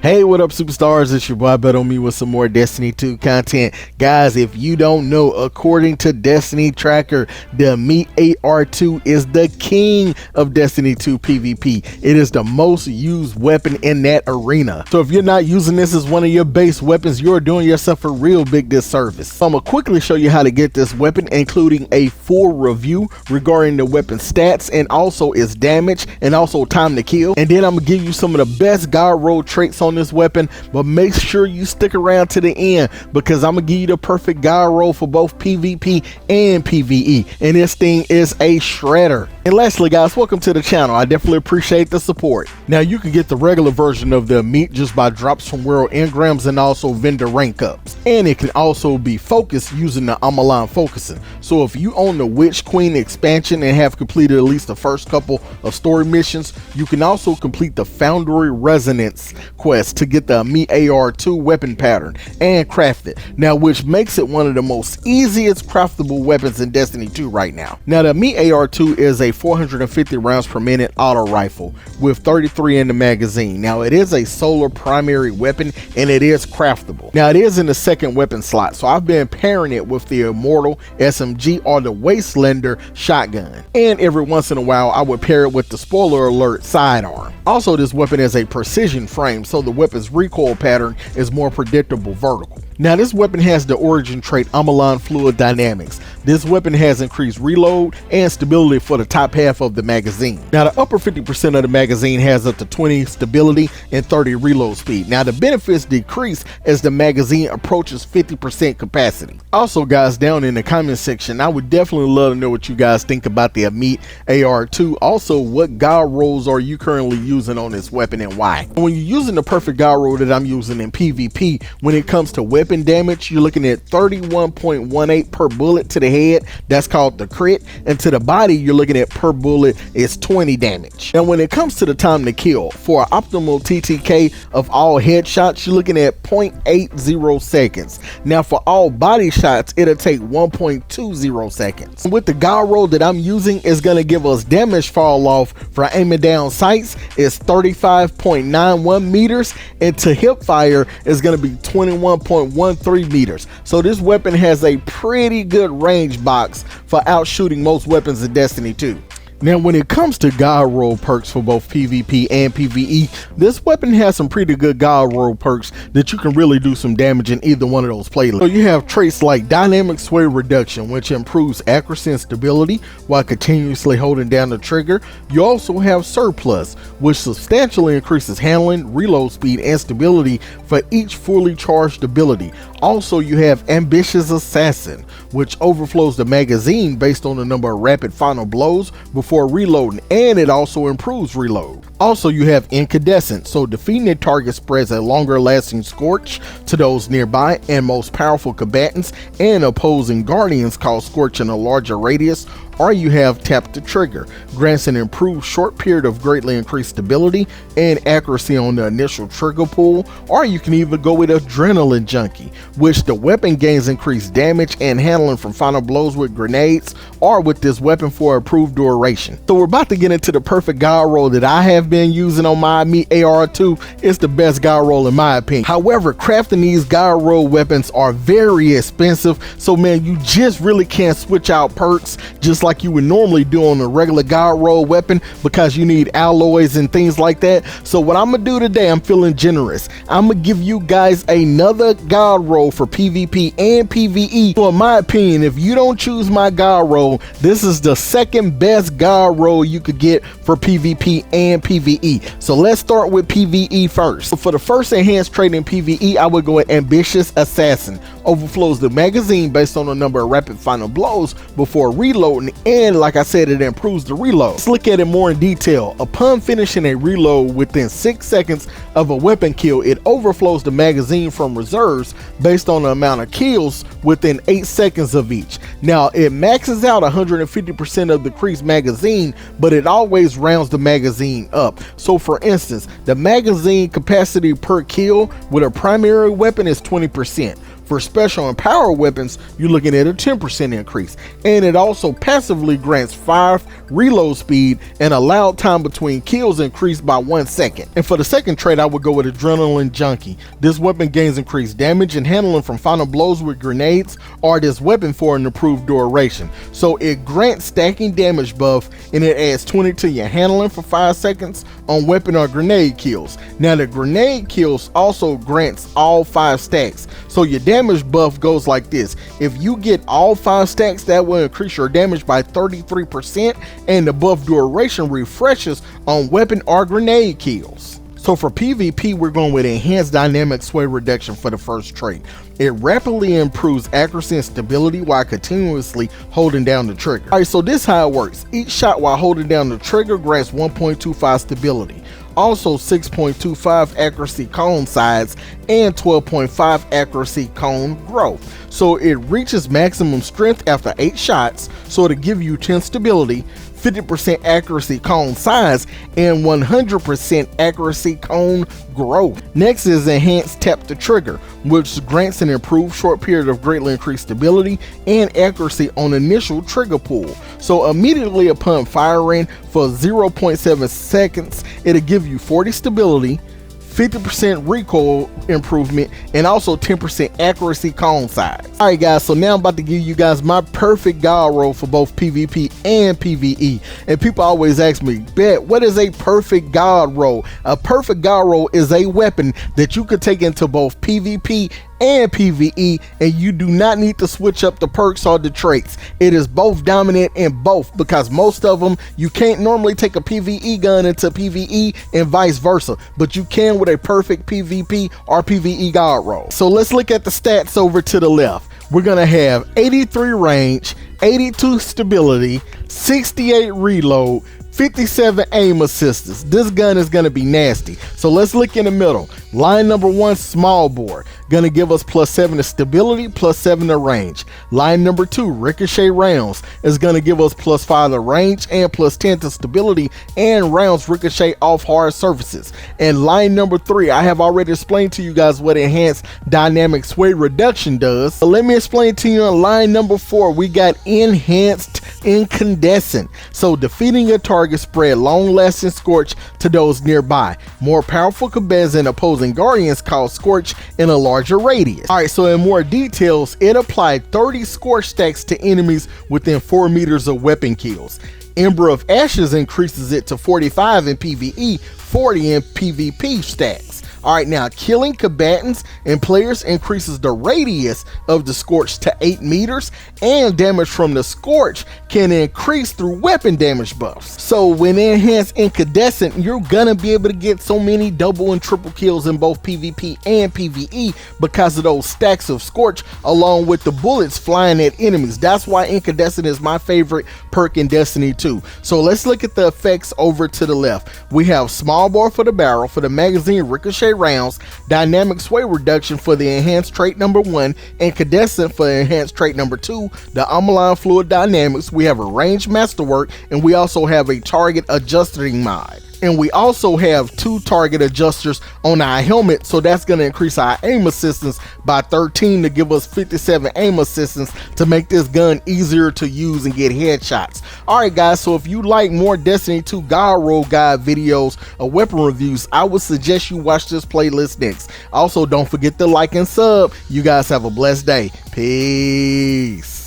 Hey, what up, superstars? It's your boy Ibetonme with some more Destiny 2 content. Guys, if you don't know, according to Destiny Tracker, the Ammit Ar2 is the king of Destiny 2 PvP. It is the most used weapon in that arena. So if you're not using this as one of your base weapons, you're doing yourself a real big disservice. So I'm gonna quickly show you how to get this weapon, including a full review regarding the weapon stats and also its damage and also time to kill. And then I'm gonna give you some of the best God Roll traits on this weapon, but make sure you stick around to the end because I'm gonna give you the perfect God Roll for both PvP and PvE, and this thing is a shredder. And lastly, guys, welcome to the channel. I definitely appreciate the support. Now you can get the regular version of the Ammit just by drops from world engrams and also vendor rank ups, and it can also be focused using the Omolon focusing. So if you own the Witch Queen expansion and have completed at least the first couple of story missions, you can also complete the Foundry Resonance quest to get the Ammit Ar2 weapon pattern and craft it, now which makes it one of the most easiest craftable weapons in Destiny 2 right now. Now the Ammit Ar2 is a 450 rounds per minute auto rifle with 33 in the magazine. Now it is a solar primary weapon and it is craftable. Now it is in the second weapon slot, so I've been pairing it with the Immortal SMG or the Wastelander shotgun, and every once in a while I would pair it with the spoiler alert sidearm. Also, this weapon is a precision frame, so the weapon's recoil pattern is more predictable vertical. Now this weapon has the origin trait Omolon Fluid Dynamics. This weapon has increased reload and stability for the top half of the magazine. Now the upper 50% of the magazine has up to 20 stability and 30 reload speed. Now the benefits decrease as the magazine approaches 50% capacity. Also, guys, down in the comment section, I would definitely love to know what you guys think about the Ammit Ar2. Also, what God Rolls are you currently using on this weapon and why? When you're using the perfect God Roll that I'm using in PvP, when it comes to weapon damage, you're looking at 31.18 per bullet to the head. That's called the crit. And to the body, you're looking at per bullet is 20 damage. Now when it comes to the time to kill, for an optimal TTK of all headshots, you're looking at 0.80 seconds. Now for all body shots, it'll take 1.20 seconds. With the God Roll that I'm using, is going to give us damage fall off for aiming down sights is 35.91 meters, and to hip fire is going to be 21.13 meters. So this weapon has a pretty good range box for outshooting most weapons in Destiny 2. Now when it comes to God Roll perks for both PvP and PvE, this weapon has some pretty good God Roll perks that you can really do some damage in either one of those playlists. So you have traits like Dynamic Sway Reduction, which improves accuracy and stability while continuously holding down the trigger. You also have Surplus, which substantially increases handling, reload speed, and stability for each fully charged ability. Also, you have Ambitious Assassin, which overflows the magazine based on the number of rapid final blows before reloading, and it also improves reload. Also, you have Incandescent, so defeating a target spreads a longer lasting scorch to those nearby and most powerful combatants, and opposing guardians cause scorch in a larger radius. Or you have Tap the Trigger, grants an improved short period of greatly increased stability and accuracy on the initial trigger pull. Or you can even go with Adrenaline Junkie, which the weapon gains increased damage and handling from final blows with grenades, or with this weapon for improved duration. So we're about to get into the perfect God Roll that I have been using on my Ammit Ar2. It's the best God Roll in my opinion. However, crafting these God Roll weapons are very expensive, so man, you just really can't switch out perks just like you would normally do on a regular God Roll weapon because you need alloys and things like that. So what I'm gonna do today, I'm feeling generous. I'm gonna give you guys another God Roll for PvP and PvE. So in my opinion, if you don't choose my God Roll, this is the second best God Roll you could get for PvP and PvE. So let's start with PvE first. So for the first enhanced trait in PvE, I would go with Ambitious Assassin. Overflows the magazine based on the number of rapid final blows before reloading, and like I said, it improves the reload. Let's look at it more in detail. Upon finishing a reload within 6 seconds of a weapon kill, it overflows the magazine from reserves based on the amount of kills within 8 seconds of each. Now it maxes out 150% of the creased magazine, but it always rounds the magazine up. So for instance, the magazine capacity per kill with a primary weapon is 20%. For special and power weapons, you're looking at a 10% increase. And it also passively grants 5 reload speed and allowed time between kills increased by 1 second. And for the second trait, I would go with Adrenaline Junkie. This weapon gains increased damage and handling from final blows with grenades, or this weapon for an improved duration. So it grants stacking damage buff, and it adds 20 to your handling for 5 seconds on weapon or grenade kills. Now the grenade kills also grants all 5 stacks. So your damage buff goes like this. If you get all 5 stacks, that will increase your damage by 33%, and the buff duration refreshes on weapon or grenade kills. So for PvP, we're going with Enhanced Dynamic Sway Reduction for the first trait. It rapidly improves accuracy and stability while continuously holding down the trigger. Alright, so this is how it works. Each shot while holding down the trigger grants 1.25 stability, also 6.25 accuracy cone size, and 12.5 accuracy cone growth. So it reaches maximum strength after 8 shots, so it'll give you 10 stability, 50% accuracy cone size, and 100% accuracy cone growth. Next is Enhanced Tap the Trigger, which grants an improved short period of greatly increased stability and accuracy on initial trigger pull. So immediately upon firing for 0.7 seconds, it'll give you 40 stability, 50% recoil improvement, and also 10% accuracy cone size. Alright guys, so now I'm about to give you guys my perfect God roll for both PvP and PvE. And people always ask me, Bet, what is a perfect God roll? A perfect God roll is a weapon that you could take into both PvP and PvE, and you do not need to switch up the perks or the traits. It is both dominant in both, because most of them you can't normally take a PvE gun into PvE and vice versa, but you can with a perfect PvP or PvE God roll. So let's look at the stats over to the left. We're gonna have 83 range, 82 stability, 68 reload, 57 aim assistance. This gun is gonna be nasty. So let's look in the middle. Line number 1, small bore, gonna give us +7 to stability, +7 to range. Line number 2, ricochet rounds, is gonna give us +5 to range and +10 to stability, and rounds ricochet off hard surfaces. And line number 3, I have already explained to you guys what Enhanced Dynamic Sway Reduction does. So let me explain to you on line number 4, we got Enhanced Incandescent. So defeating a target spread long-lasting scorch to those nearby. More powerful combatants and opposing guardians cause scorch in a larger radius. Alright, so in more details, it applied 30 scorch stacks to enemies within 4 meters of weapon kills. Ember of Ashes increases it to 45 in PvE, 40 in PvP stacks. Alright, now killing combatants and players increases the radius of the scorch to 8 meters, and damage from the scorch can increase through weapon damage buffs. So when Enhanced Incandescent, you're gonna be able to get so many double and triple kills in both PvP and PvE because of those stacks of scorch along with the bullets flying at enemies. That's why Incandescent is my favorite perk in Destiny 2. So let's look at the effects over to the left. We have small bore for the barrel, for the magazine ricochet rounds, dynamic sway reduction for the enhanced trait number 1, incandescent for enhanced trait number 2, the Omolon fluid dynamics. We have a range masterwork, and we also have a target adjusting mod. And we also have 2 target adjusters on our helmet, so that's going to increase our aim assistance by 13 to give us 57 aim assistance to make this gun easier to use and get headshots. Alright guys, so if you like more Destiny 2 God Roll guide videos or weapon reviews, I would suggest you watch this playlist next. Also, don't forget to like and sub. You guys have a blessed day. Peace.